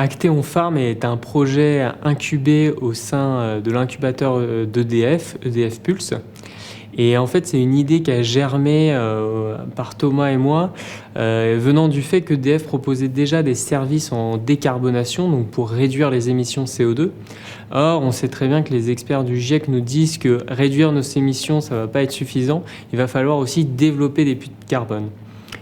Actéon Farm est un projet incubé au sein de l'incubateur d'EDF, EDF Pulse. Et en fait, c'est une idée qui a germé par Thomas et moi, venant du fait que EDF proposait déjà des services en décarbonation, donc pour réduire les émissions de CO2. Or, on sait très bien que les experts du GIEC nous disent que réduire nos émissions, ça ne va pas être suffisant. Il va falloir aussi développer des puits de carbone.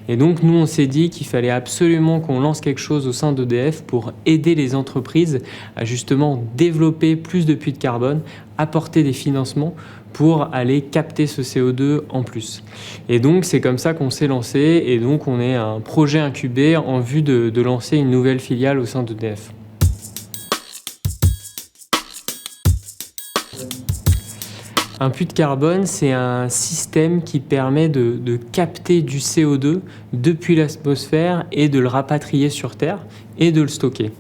Et donc, nous, on s'est dit qu'il fallait absolument qu'on lance quelque chose au sein d'EDF pour aider les entreprises à justement développer plus de puits de carbone, apporter des financements pour aller capter ce CO2 en plus. Et donc, c'est comme ça qu'on s'est lancé. Et donc, on est un projet incubé en vue de lancer une nouvelle filiale au sein d'EDF. Un puits de carbone, c'est un système qui permet de capter du CO2 depuis l'atmosphère et de le rapatrier sur Terre et de le stocker.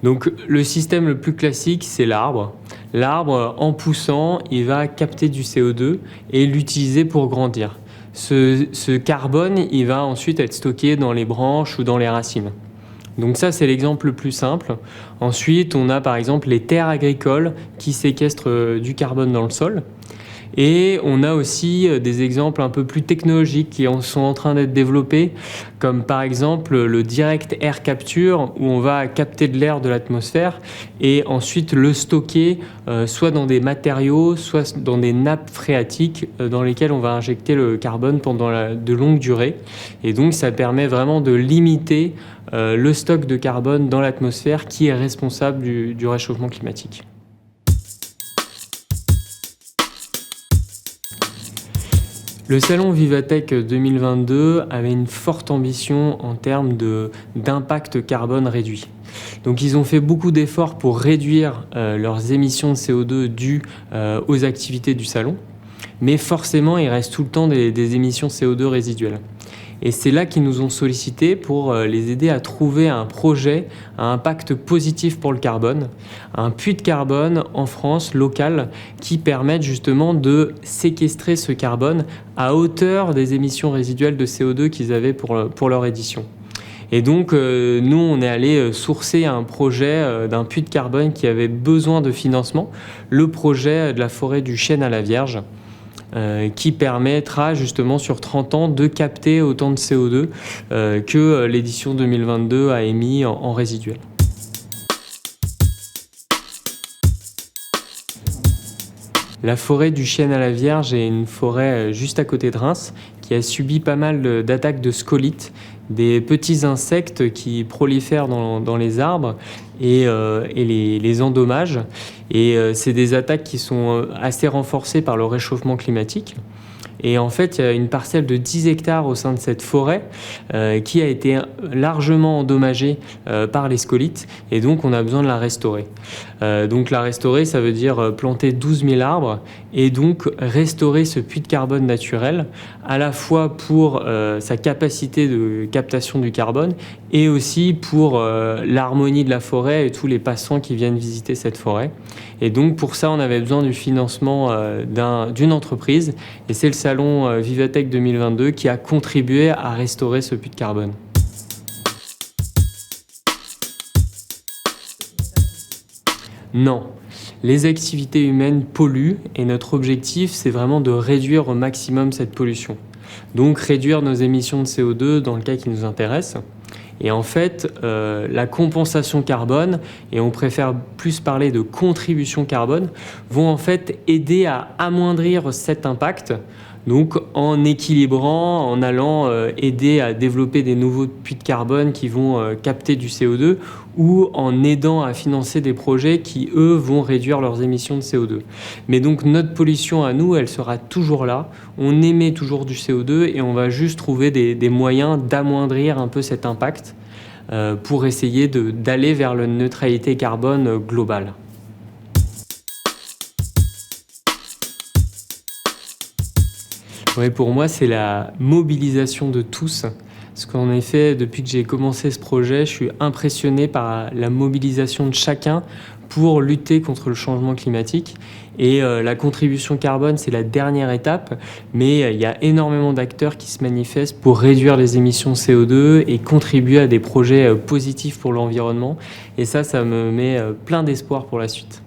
Donc le système le plus classique, c'est l'arbre. L'arbre, en poussant, il va capter du CO2 et l'utiliser pour grandir. Ce carbone, il va ensuite être stocké dans les branches ou dans les racines. Donc ça, c'est l'exemple le plus simple. Ensuite, on a par exemple les terres agricoles qui séquestrent du carbone dans le sol. Et on a aussi des exemples un peu plus technologiques qui sont en train d'être développés, comme par exemple le Direct Air Capture, où on va capter de l'air de l'atmosphère et ensuite le stocker soit dans des matériaux, soit dans des nappes phréatiques dans lesquelles on va injecter le carbone pendant de longues durées. Et donc ça permet vraiment de limiter le stock de carbone dans l'atmosphère qui est responsable du réchauffement climatique. Le salon Vivatech 2022 avait une forte ambition en termes d'impact carbone réduit. Donc ils ont fait beaucoup d'efforts pour réduire leurs émissions de CO2 dues aux activités du salon, mais forcément il reste tout le temps des émissions CO2 résiduelles. Et c'est là qu'ils nous ont sollicité pour les aider à trouver un projet à impact positif pour le carbone, un puits de carbone en France, local, qui permette justement de séquestrer ce carbone à hauteur des émissions résiduelles de CO2 qu'ils avaient pour leur édition. Et donc, nous, on est allé sourcer un projet d'un puits de carbone qui avait besoin de financement, le projet de la forêt du Chêne à la Vierge, qui permettra justement sur 30 ans de capter autant de CO2 que l'édition 2022 a émis en résiduel. La forêt du Chêne à la Vierge est une forêt juste à côté de Reims qui a subi pas mal d'attaques de scolytes, des petits insectes qui prolifèrent dans les arbres et les endommagent. Et c'est des attaques qui sont assez renforcées par le réchauffement climatique. Et en fait, il y a une parcelle de 10 hectares au sein de cette forêt qui a été largement endommagée par les scolytes et donc on a besoin de la restaurer. Donc la restaurer, ça veut dire planter 12 000 arbres et donc restaurer ce puits de carbone naturel à la fois pour sa capacité de captation du carbone et aussi pour l'harmonie de la forêt et tous les passants qui viennent visiter cette forêt. Et donc pour ça, on avait besoin du financement d'une entreprise et c'est le salon Vivatech 2022 qui a contribué à restaurer ce puits de carbone. Non, les activités humaines polluent et notre objectif, c'est vraiment de réduire au maximum cette pollution. Donc réduire nos émissions de CO2 dans le cas qui nous intéresse. Et en fait, la compensation carbone, et on préfère plus parler de contribution carbone, vont en fait aider à amoindrir cet impact. Donc en équilibrant, en allant aider à développer des nouveaux puits de carbone qui vont capter du CO2 ou en aidant à financer des projets qui, eux, vont réduire leurs émissions de CO2. Mais donc notre pollution à nous, elle sera toujours là. On émet toujours du CO2 et on va juste trouver des moyens d'amoindrir un peu cet impact pour essayer d'aller vers la neutralité carbone globale. Ouais, pour moi, c'est la mobilisation de tous. Parce qu'en effet, depuis que j'ai commencé ce projet, je suis impressionné par la mobilisation de chacun pour lutter contre le changement climatique. Et la contribution carbone, c'est la dernière étape, mais il y a énormément d'acteurs qui se manifestent pour réduire les émissions CO2 et contribuer à des projets positifs pour l'environnement. Et ça me met plein d'espoir pour la suite.